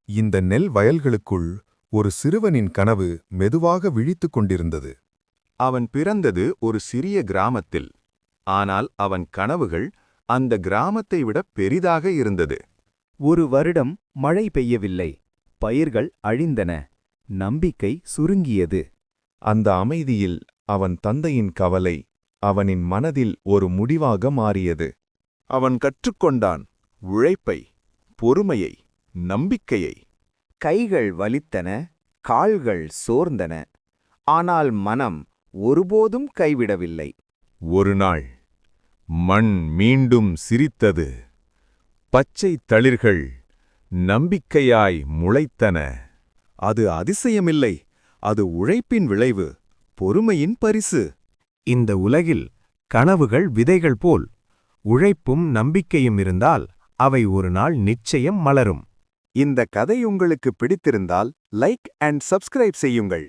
இந்த நெல் வயல்களுக்குள் ஒரு சிறுவனின் கனவு மெதுவாக விழித்துக் கொண்டிருந்தது. அவன் பிறந்தது ஒரு சிறிய கிராமத்தில். ஆனால் அவன் கனவுகள் அந்த கிராமத்தை விட பெரிதாக இருந்தது. ஒரு வருடம் மழை பெய்யவில்லை. பயிர்கள் அழிந்தன. நம்பிக்கை சுருங்கியது. அந்த அமைதியில் அவன் தந்தையின் கவலை அவனின் மனதில் ஒரு முடிவாக மாறியது. அவன் கற்றுக்கொண்டான் உழைப்பை, பொறுமையை, நம்பிக்கையை. கைகள் வலித்தன, கால்கள் சோர்ந்தன. ஆனால் மனம் ஒருபோதும் கைவிடவில்லை. ஒரு நாள் மண் மீண்டும் சிரித்தது. பச்சை தளிர்கள் நம்பிக்கையாய் முளைத்தன. அது அதிசயமில்லை, அது உழைப்பின் விளைவு, பொறுமையின் பரிசு. இந்த உலகில் கனவுகள் விதைகள் போல். உழைப்பும் நம்பிக்கையும் இருந்தால் அவை ஒரு நாள் நிச்சயம் மலரும். இந்த கதை உங்களுக்கு பிடித்திருந்தால் லைக் அண்ட் சப்ஸ்கிரைப் செய்யுங்கள்.